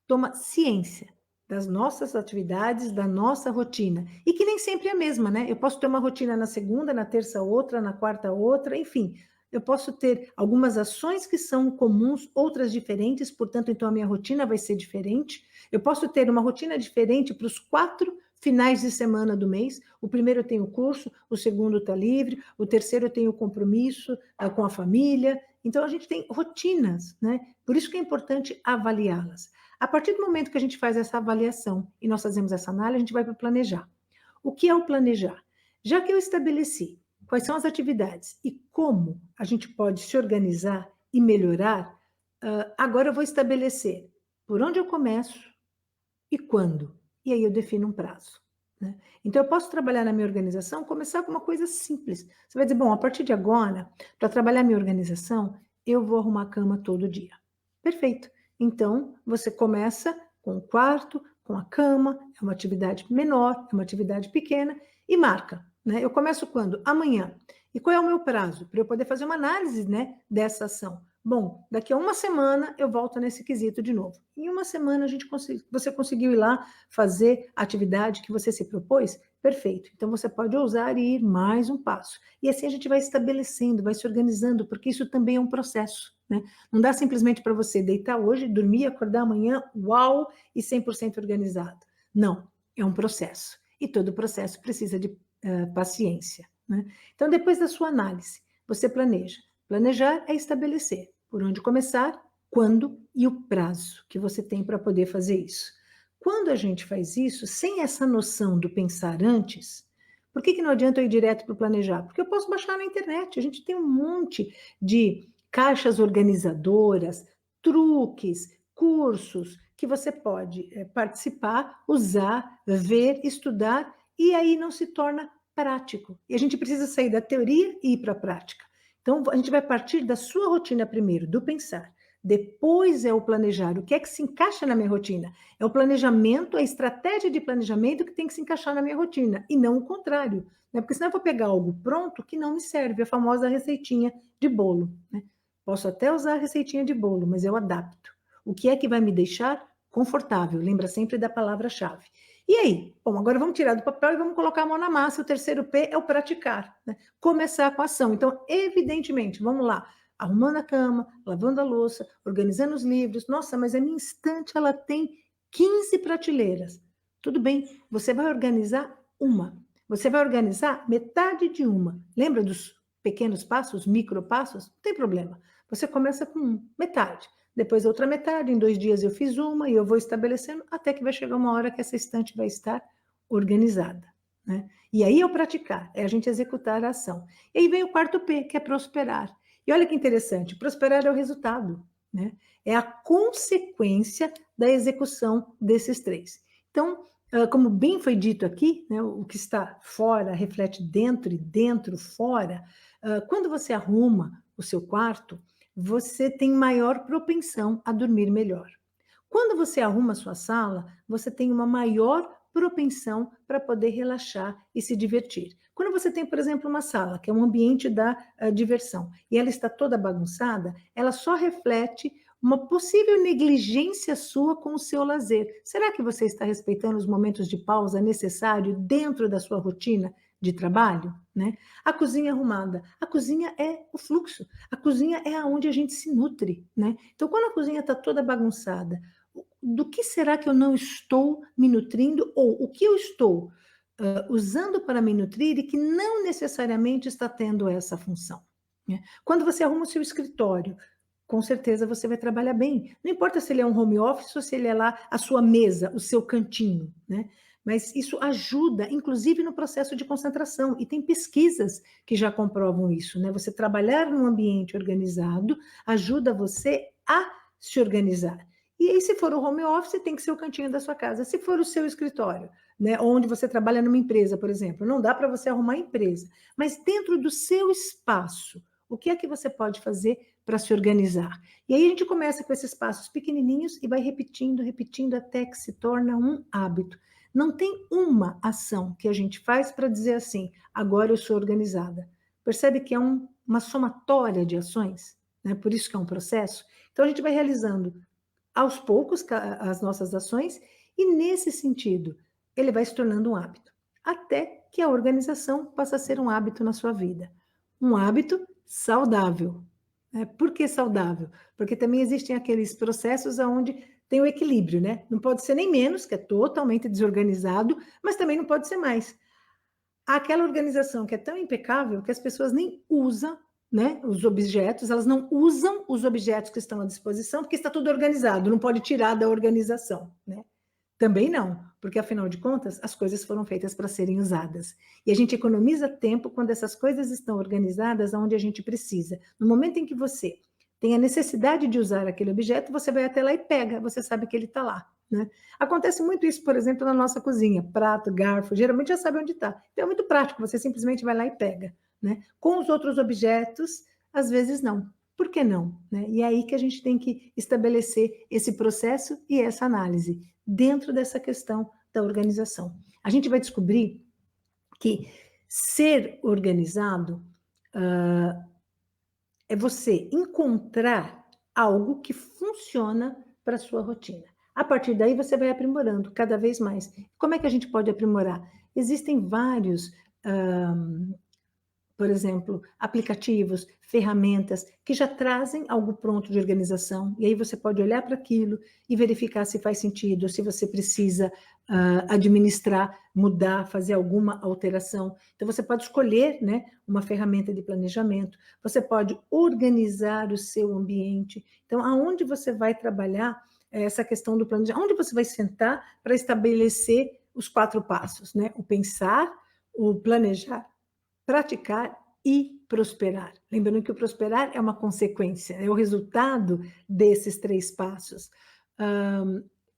toma ciência das nossas atividades, da nossa rotina. E que nem sempre é a mesma, né? Eu posso ter uma rotina na segunda, na terça outra, na quarta outra, enfim. Eu posso ter algumas ações que são comuns, outras diferentes, portanto, então a minha rotina vai ser diferente. Eu posso ter uma rotina diferente para os 4 finais de semana do mês. O primeiro eu tenho curso, o segundo está livre, o terceiro eu tenho compromisso com a família. Então, a gente tem rotinas, né? Por isso que é importante avaliá-las. A partir do momento que a gente faz essa avaliação e nós fazemos essa análise, a gente vai para planejar. O que é o planejar? Já que eu estabeleci quais são as atividades e como a gente pode se organizar e melhorar, agora eu vou estabelecer por onde eu começo e quando. E aí eu defino um prazo, né? Então, eu posso trabalhar na minha organização, começar com uma coisa simples. Você vai dizer, bom, a partir de agora, para trabalhar minha organização, eu vou arrumar a cama todo dia. Perfeito. Então, você começa com o quarto, com a cama, é uma atividade menor, é uma atividade pequena, e marca, né? Eu começo quando? Amanhã. E qual é o meu prazo? Para eu poder fazer uma análise, né, dessa ação. Bom, daqui a uma semana eu volto nesse quesito de novo. Em uma semana você conseguiu ir lá fazer a atividade que você se propôs? Perfeito. Então você pode ousar e ir mais um passo. E assim a gente vai estabelecendo, vai se organizando, porque isso também é um processo, né? Não dá simplesmente para você deitar hoje, dormir, acordar amanhã, uau, e 100% organizado. Não, é um processo. E todo processo precisa de paciência, né? Então, depois da sua análise, você planeja. Planejar é estabelecer por onde começar, quando e o prazo que você tem para poder fazer isso. Quando a gente faz isso, sem essa noção do pensar antes, por que não adianta eu ir direto para o planejar? Porque eu posso baixar na internet, a gente tem um monte de caixas organizadoras, truques, cursos que você pode participar, usar, ver, estudar, e aí não se torna prático. E a gente precisa sair da teoria e ir para a prática. Então, a gente vai partir da sua rotina primeiro, do pensar. Depois é o planejar. O que é que se encaixa na minha rotina? É o planejamento, a estratégia de planejamento que tem que se encaixar na minha rotina, e não o contrário, né? Porque senão eu vou pegar algo pronto que não me serve, a famosa receitinha de bolo, né? Posso até usar a receitinha de bolo, mas eu adapto. O que é que vai me deixar confortável? Lembra sempre da palavra-chave. E aí? Bom, agora vamos tirar do papel e vamos colocar a mão na massa. O terceiro P é o praticar, né? Começar com a ação. Então, evidentemente, vamos lá, arrumando a cama, lavando a louça, organizando os livros. Nossa, mas a minha estante ela tem 15 prateleiras. Tudo bem, você vai organizar uma. Você vai organizar metade de uma. Lembra dos pequenos passos, micro passos? Não tem problema. Você começa com metade. Depois outra metade, em 2 dias eu fiz uma e eu vou estabelecendo até que vai chegar uma hora que essa estante vai estar organizada, né? E aí é o praticar, é a gente executar a ação. E aí vem o quarto P, que é prosperar. E olha que interessante, prosperar é o resultado, né? É a consequência da execução desses 3. Então, como bem foi dito aqui, né, o que está fora reflete dentro e dentro fora. Quando você arruma o seu quarto, você tem maior propensão a dormir melhor. Quando você arruma a sua sala, você tem uma maior propensão para poder relaxar e se divertir. Quando você tem, por exemplo, uma sala, que é um ambiente da diversão, e ela está toda bagunçada, ela só reflete uma possível negligência sua com o seu lazer. Será que você está respeitando os momentos de pausa necessários dentro da sua rotina de trabalho? Né? A cozinha arrumada. A cozinha é o fluxo. A cozinha é aonde a gente se nutre. Né? Então, quando a cozinha está toda bagunçada, do que será que eu não estou me nutrindo, ou o que eu estou usando para me nutrir e que não necessariamente está tendo essa função. Né? Quando você arruma o seu escritório, com certeza você vai trabalhar bem. Não importa se ele é um home office ou se ele é lá a sua mesa, o seu cantinho, né? Mas isso ajuda, inclusive, no processo de concentração. E tem pesquisas que já comprovam isso, né? Você trabalhar num ambiente organizado ajuda você a se organizar. E aí, se for o home office, tem que ser o cantinho da sua casa. Se for o seu escritório, né, onde você trabalha numa empresa, por exemplo, não dá para você arrumar a empresa, mas dentro do seu espaço, o que é que você pode fazer para se organizar? E aí a gente começa com esses passos pequenininhos e vai repetindo, repetindo até que se torna um hábito. Não tem uma ação que a gente faz para dizer assim, agora eu sou organizada. Percebe que é uma somatória de ações, né? Por isso que é um processo. Então a gente vai realizando aos poucos as nossas ações e nesse sentido ele vai se tornando um hábito, até que a organização passa a ser um hábito na sua vida. Um hábito saudável. Né? Por que saudável? Porque também existem aqueles processos onde tem o equilíbrio, né? Não pode ser nem menos, que é totalmente desorganizado, mas também não pode ser mais. Aquela organização que é tão impecável que as pessoas nem usam, né, os objetos, elas não usam os objetos que estão à disposição, porque está tudo organizado, não pode tirar da organização, né? Também não, porque afinal de contas, as coisas foram feitas para serem usadas. E a gente economiza tempo quando essas coisas estão organizadas onde a gente precisa. No momento em que você tem a necessidade de usar aquele objeto, você vai até lá e pega, você sabe que ele está lá. Né? Acontece muito isso, por exemplo, na nossa cozinha. Prato, garfo, geralmente já sabe onde está. Então é muito prático, você simplesmente vai lá e pega. Né? Com os outros objetos, às vezes não. Por que não? Né? E é aí que a gente tem que estabelecer esse processo e essa análise dentro dessa questão da organização. A gente vai descobrir que ser organizado é você encontrar algo que funciona para a sua rotina. A partir daí, você vai aprimorando cada vez mais. Como é que a gente pode aprimorar? Existem vários, por exemplo, aplicativos, ferramentas que já trazem algo pronto de organização, e aí você pode olhar para aquilo e verificar se faz sentido, se você precisa administrar, mudar, fazer alguma alteração. Então, você pode escolher, né, uma ferramenta de planejamento, você pode organizar o seu ambiente. Então, aonde você vai trabalhar essa questão do planejamento? Onde você vai sentar para estabelecer os 4 passos, né? O pensar, o planejar, praticar e prosperar. Lembrando que o prosperar é uma consequência, é o resultado desses 3 passos.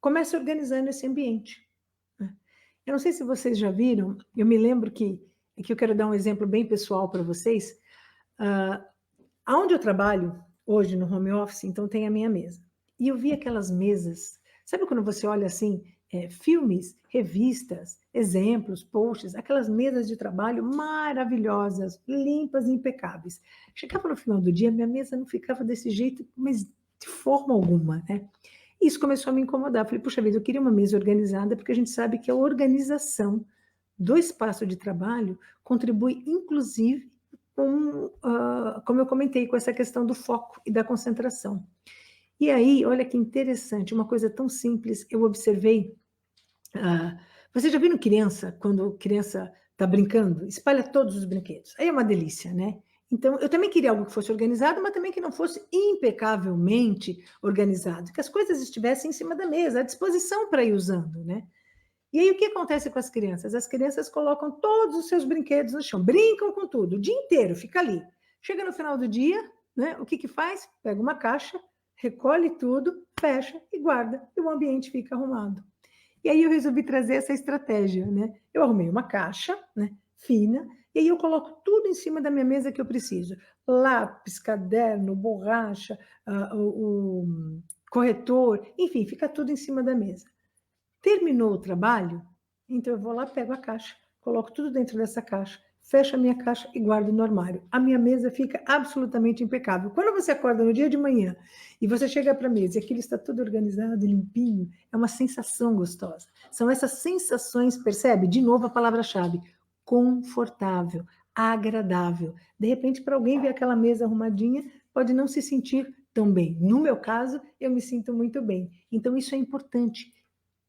Comece organizando esse ambiente. Né? Eu não sei se vocês já viram, eu me lembro que eu quero dar um exemplo bem pessoal para vocês. Aonde eu trabalho hoje no home office, então tem a minha mesa. E eu vi aquelas mesas, sabe quando você olha assim, filmes, revistas, exemplos, posts, aquelas mesas de trabalho maravilhosas, limpas e impecáveis. Chegava no final do dia, minha mesa não ficava desse jeito, mas de forma alguma, né? Isso começou a me incomodar. Falei, puxa vida, eu queria uma mesa organizada, porque a gente sabe que a organização do espaço de trabalho contribui, inclusive, como eu comentei, com essa questão do foco e da concentração. E aí, olha que interessante, uma coisa tão simples, eu observei. Vocês já viram criança, quando criança está brincando, espalha todos os brinquedos. Aí é uma delícia, né? Então, eu também queria algo que fosse organizado, mas também que não fosse impecavelmente organizado, que as coisas estivessem em cima da mesa, à disposição para ir usando, né? E aí, o que acontece com as crianças? As crianças colocam todos os seus brinquedos no chão, brincam com tudo, o dia inteiro, fica ali. Chega no final do dia, né? O que que faz? Pega uma caixa, recolhe tudo, fecha e guarda, e o ambiente fica arrumado. E aí eu resolvi trazer essa estratégia, né? Eu arrumei uma caixa, né, fina, e aí eu coloco tudo em cima da minha mesa que eu preciso. Lápis, caderno, borracha, corretor, enfim, fica tudo em cima da mesa. Terminou o trabalho, então eu vou lá, pego a caixa, coloco tudo dentro dessa caixa, fecho a minha caixa e guardo no armário. A minha mesa fica absolutamente impecável. Quando você acorda no dia de manhã e você chega para a mesa e aquilo está tudo organizado, limpinho, é uma sensação gostosa. São essas sensações, percebe? De novo a palavra-chave, confortável, agradável. De repente, para alguém ver aquela mesa arrumadinha, pode não se sentir tão bem. No meu caso, eu me sinto muito bem. Então, isso é importante.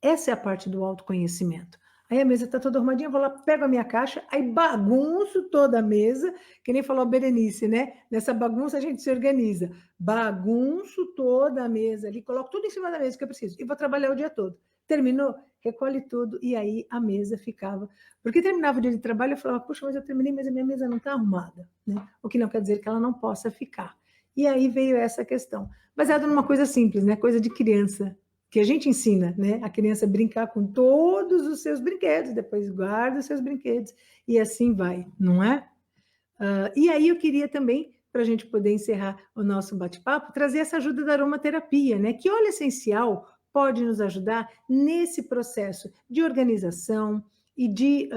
Essa é a parte do autoconhecimento. Aí a mesa está toda arrumadinha, eu vou lá, pego a minha caixa, aí bagunço toda a mesa, que nem falou a Berenice, né? Nessa bagunça a gente se organiza. Bagunço toda a mesa ali, coloco tudo em cima da mesa que eu preciso e vou trabalhar o dia todo. Terminou? Recolhe tudo e aí a mesa ficava. Porque terminava o dia de trabalho, eu falava, puxa, mas eu terminei, mas a minha mesa não está arrumada, né? O que não quer dizer que ela não possa ficar. E aí veio essa questão. Baseado numa coisa simples, né? Coisa de criança, que a gente ensina, né, a criança a brincar com todos os seus brinquedos, depois guarda os seus brinquedos, e assim vai, não é? E aí eu queria também, para a gente poder encerrar o nosso bate-papo, trazer essa ajuda da aromaterapia, né? Que óleo essencial pode nos ajudar nesse processo de organização e de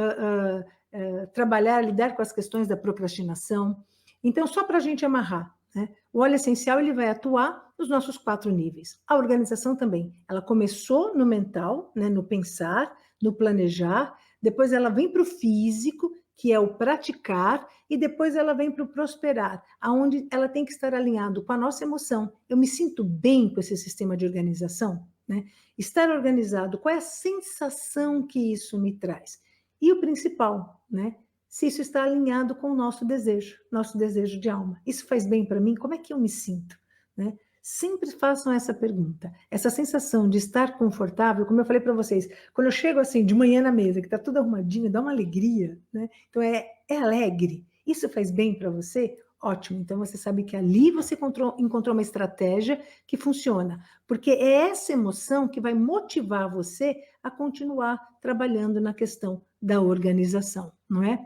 trabalhar, lidar com as questões da procrastinação. Então, só para a gente amarrar, né? O óleo essencial ele vai atuar nos nossos 4 níveis. A organização também. Ela começou no mental, né, no pensar, no planejar, depois ela vem para o físico, que é o praticar, e depois ela vem para o prosperar, aonde ela tem que estar alinhado com a nossa emoção. Eu me sinto bem com esse sistema de organização, né? Estar organizado, qual é a sensação que isso me traz? E o principal, né? Se isso está alinhado com o nosso desejo de alma. Isso faz bem para mim? Como é que eu me sinto, né? Sempre façam essa pergunta. Essa sensação de estar confortável, como eu falei para vocês, quando eu chego assim de manhã na mesa, que está tudo arrumadinho, dá uma alegria, né? Então é alegre. Isso faz bem para você? Ótimo. Então você sabe que ali você encontrou uma estratégia que funciona, porque é essa emoção que vai motivar você a continuar trabalhando na questão da organização, não é?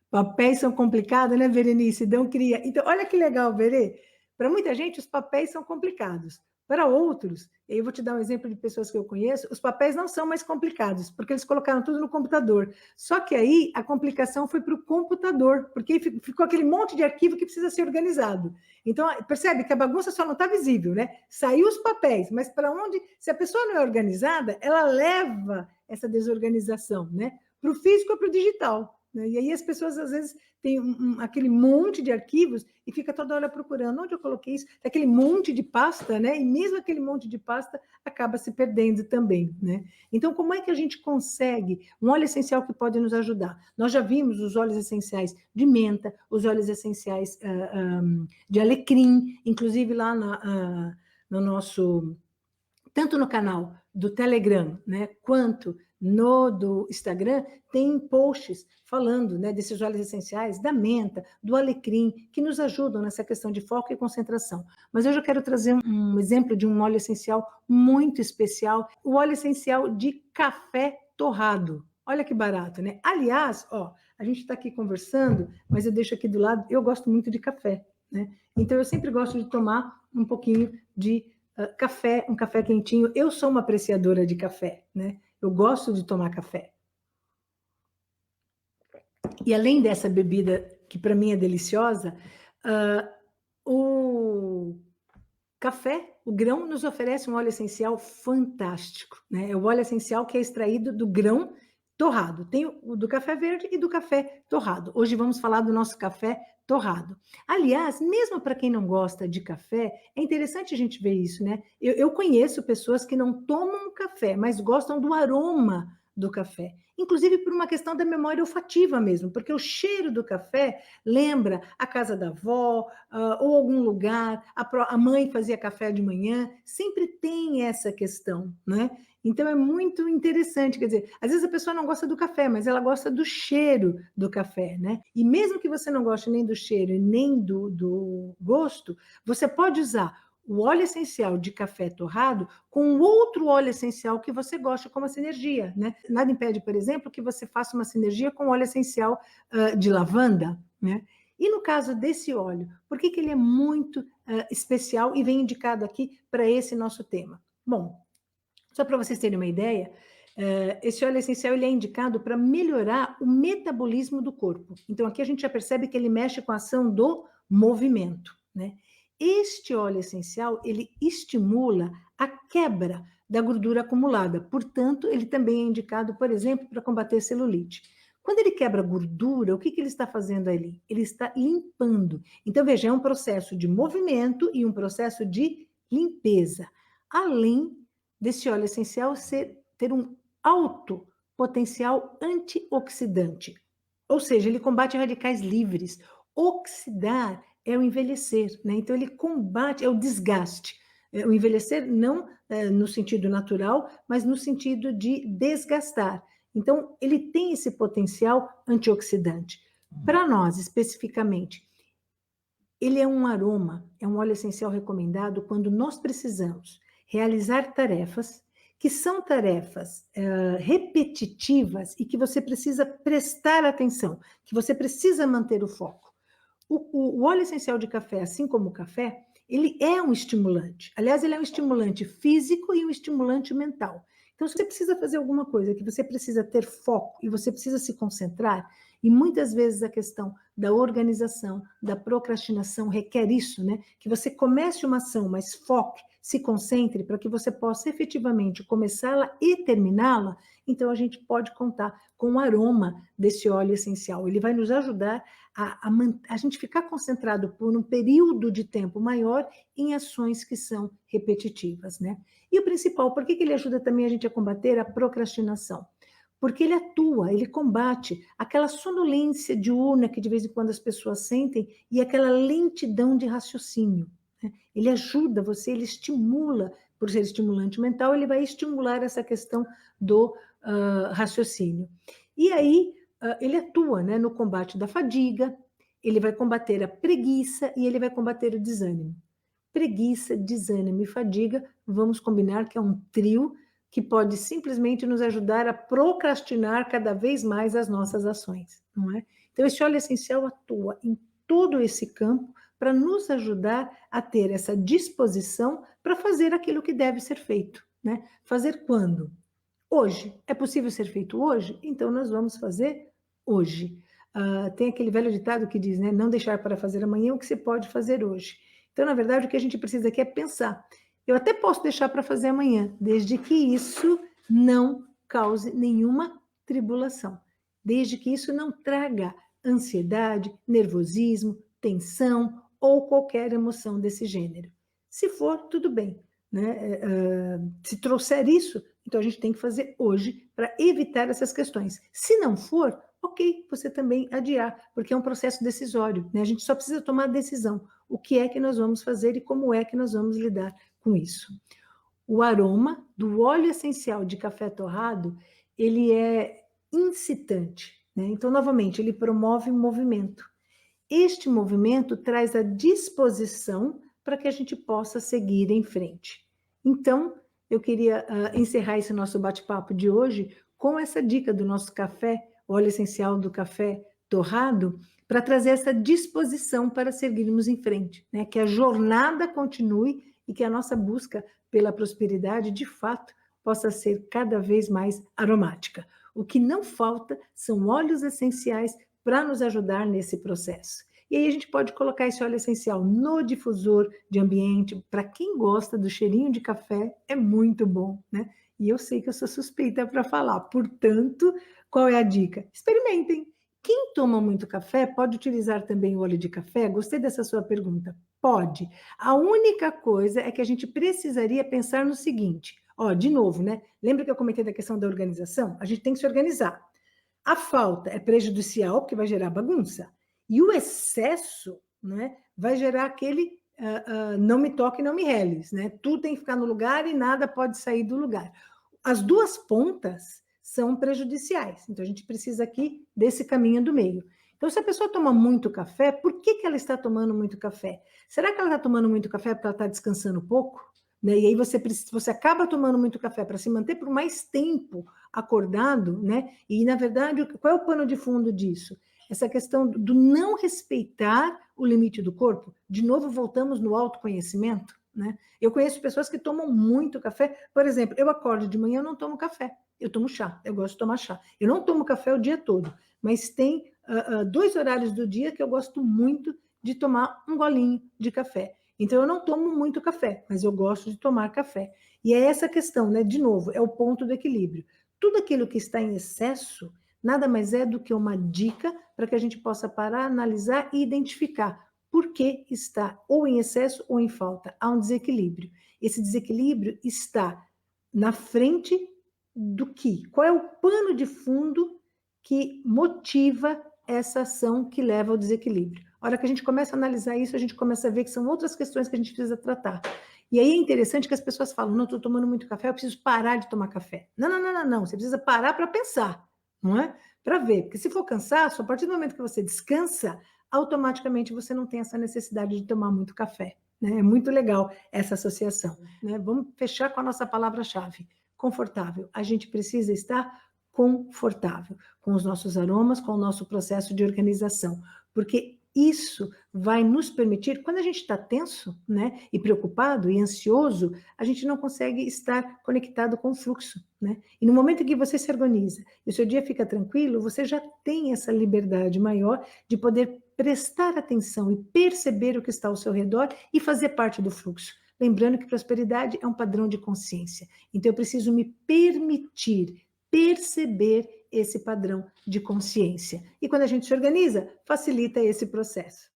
Papéis são complicados, né, Berenice? Dão cria. Então, olha que legal, Berê. Para muita gente, os papéis são complicados. Para outros, eu vou te dar um exemplo de pessoas que eu conheço, os papéis não são mais complicados, porque eles colocaram tudo no computador. Só que aí a complicação foi para o computador, porque ficou aquele monte de arquivo que precisa ser organizado. Então, percebe que a bagunça só não está visível, né? Saiu os papéis, mas para onde? Se a pessoa não é organizada, ela leva essa desorganização, né? Para o físico ou para o digital. E aí as pessoas, às vezes, têm aquele monte de arquivos e fica toda hora procurando onde eu coloquei isso, aquele monte de pasta, né? E mesmo aquele monte de pasta acaba se perdendo também, né? Então, como é que a gente consegue um óleo essencial que pode nos ajudar? Nós já vimos os óleos essenciais de menta, os óleos essenciais de alecrim, inclusive lá no nosso... tanto no canal do Telegram, né, quanto no do Instagram, tem posts falando, né, desses óleos essenciais, da menta, do alecrim, que nos ajudam nessa questão de foco e concentração. Mas hoje eu quero trazer um exemplo de um óleo essencial muito especial, o óleo essencial de café torrado. Olha que barato, né? Aliás, ó, a gente está aqui conversando, mas eu deixo aqui do lado, eu gosto muito de café, né? Então eu sempre gosto de tomar um pouquinho de café, um café quentinho. Eu sou uma apreciadora de café, né? Eu gosto de tomar café. E além dessa bebida, que para mim é deliciosa, o café, o grão, nos oferece um óleo essencial fantástico, né? É o óleo essencial que é extraído do grão torrado. Tem o do café verde e do café torrado. Hoje vamos falar do nosso café torrado. Aliás, mesmo para quem não gosta de café, é interessante a gente ver isso, né? Eu conheço pessoas que não tomam café, mas gostam do aroma do café. Inclusive por uma questão da memória olfativa mesmo, porque o cheiro do café lembra a casa da avó, ou algum lugar, a mãe fazia café de manhã, sempre tem essa questão, né? Então é muito interessante, quer dizer, às vezes a pessoa não gosta do café, mas ela gosta do cheiro do café, né? E mesmo que você não goste nem do cheiro e nem do gosto, você pode usar o óleo essencial de café torrado com outro óleo essencial que você gosta como sinergia, né? Nada impede, por exemplo, que você faça uma sinergia com óleo essencial de lavanda, né? E no caso desse óleo, por que ele é muito especial e vem indicado aqui para esse nosso tema? Bom, só para vocês terem uma ideia, esse óleo essencial ele é indicado para melhorar o metabolismo do corpo. Então, aqui a gente já percebe que ele mexe com a ação do movimento, né? Este óleo essencial, ele estimula a quebra da gordura acumulada. Portanto, ele também é indicado, por exemplo, para combater celulite. Quando ele quebra gordura, o que ele está fazendo ali? Ele está limpando. Então, veja, é um processo de movimento e um processo de limpeza. Além desse óleo essencial ter um alto potencial antioxidante. Ou seja, ele combate radicais livres. Oxidar é o envelhecer, né? Então, ele combate, é o desgaste. O envelhecer não no sentido natural, mas no sentido de desgastar. Então, ele tem esse potencial antioxidante. Para nós, especificamente, ele é um aroma, é um óleo essencial recomendado quando nós precisamos realizar tarefas que são tarefas repetitivas e que você precisa prestar atenção, que você precisa manter o foco. O óleo essencial de café, assim como o café, ele é um estimulante. Aliás, ele é um estimulante físico e um estimulante mental. Então, se você precisa fazer alguma coisa que você precisa ter foco e você precisa se concentrar, e muitas vezes a questão da organização, da procrastinação requer isso, né? Que você comece uma ação, mas foque, se concentre para que você possa efetivamente começá-la e terminá-la. Então, a gente pode contar com o aroma desse óleo essencial. Ele vai nos ajudar a gente ficar concentrado por um período de tempo maior em ações que são repetitivas, né? E o principal, por que ele ajuda também a gente a combater a procrastinação? Porque ele atua, ele combate aquela sonolência diurna que de vez em quando as pessoas sentem e aquela lentidão de raciocínio, né? Ele ajuda você, ele estimula, por ser estimulante mental, ele vai estimular essa questão do raciocínio. E aí, ele atua, né, no combate da fadiga, ele vai combater a preguiça e ele vai combater o desânimo. Preguiça, desânimo e fadiga, vamos combinar que é um trio que pode simplesmente nos ajudar a procrastinar cada vez mais as nossas ações, não é? Então, esse óleo essencial atua em todo esse campo para nos ajudar a ter essa disposição para fazer aquilo que deve ser feito, né? Fazer quando? Hoje. É possível ser feito hoje? Então, nós vamos fazer hoje. Tem aquele velho ditado que diz, né? Não deixar para fazer amanhã o que você pode fazer hoje. Então, na verdade, o que a gente precisa aqui é pensar. Eu até posso deixar para fazer amanhã, desde que isso não cause nenhuma tribulação. Desde que isso não traga ansiedade, nervosismo, tensão ou qualquer emoção desse gênero. Se for, tudo bem, né? Se trouxer isso, então a gente tem que fazer hoje para evitar essas questões. Se não for, ok, você também adiar, porque é um processo decisório, né? A gente só precisa tomar a decisão. O que é que nós vamos fazer e como é que nós vamos lidar com isso. O aroma do óleo essencial de café torrado, ele é incitante, né? Então, novamente, ele promove um movimento. Este movimento traz a disposição para que a gente possa seguir em frente. Então, eu queria encerrar esse nosso bate-papo de hoje com essa dica do nosso café, óleo essencial do café torrado, para trazer essa disposição para seguirmos em frente, né? Que a jornada continue e que a nossa busca pela prosperidade, de fato, possa ser cada vez mais aromática. O que não falta são óleos essenciais para nos ajudar nesse processo. E aí a gente pode colocar esse óleo essencial no difusor de ambiente. Para quem gosta do cheirinho de café, é muito bom, né? E eu sei que eu sou suspeita para falar. Portanto, qual é a dica? Experimentem. Quem toma muito café pode utilizar também o óleo de café? Gostei dessa sua pergunta. Pode. A única coisa é que a gente precisaria pensar no seguinte. Ó, de novo, né? Lembra que eu comentei da questão da organização? A gente tem que se organizar. A falta é prejudicial, porque vai gerar bagunça. E o excesso, né, vai gerar aquele não me toque, não me reles, né? Tudo tem que ficar no lugar e nada pode sair do lugar. As duas pontas são prejudiciais. Então, a gente precisa aqui desse caminho do meio. Então, se a pessoa toma muito café, por que ela está tomando muito café? Será que ela está tomando muito café porque ela está descansando pouco? Né? E aí você acaba tomando muito café para se manter por mais tempo acordado, né? E, na verdade, qual é o pano de fundo disso? essa questão do não respeitar o limite do corpo. De novo, voltamos no autoconhecimento, né? Eu conheço pessoas que tomam muito café. Por exemplo, eu acordo de manhã, eu não tomo café. Eu tomo chá, eu gosto de tomar chá. Eu não tomo café o dia todo, mas tem 2 horários do dia que eu gosto muito de tomar um golinho de café. Então, eu não tomo muito café, mas eu gosto de tomar café. E é essa questão, né? De novo, é o ponto do equilíbrio. Tudo aquilo que está em excesso nada mais é do que uma dica para que a gente possa parar, analisar e identificar por que está ou em excesso ou em falta. Há um desequilíbrio. Esse desequilíbrio está na frente do que? Qual é o pano de fundo que motiva essa ação que leva ao desequilíbrio? A hora que a gente começa a analisar isso, a gente começa a ver que são outras questões que a gente precisa tratar. E aí é interessante que as pessoas falam, não, estou tomando muito café, eu preciso parar de tomar café. Não, não, não, não, não. Você precisa parar para pensar, não é? Para ver, porque se for cansaço, a partir do momento que você descansa, automaticamente você não tem essa necessidade de tomar muito café. Né? É muito legal essa associação. Né? Vamos fechar com a nossa palavra-chave, confortável. A gente precisa estar confortável com os nossos aromas, com o nosso processo de organização, porque isso vai nos permitir, quando a gente está tenso, né, e preocupado e ansioso, a gente não consegue estar conectado com o fluxo, né? E no momento em que você se organiza e o seu dia fica tranquilo, você já tem essa liberdade maior de poder prestar atenção e perceber o que está ao seu redor e fazer parte do fluxo. Lembrando que prosperidade é um padrão de consciência. Então, eu preciso me permitir perceber esse padrão de consciência. E quando a gente se organiza, facilita esse processo.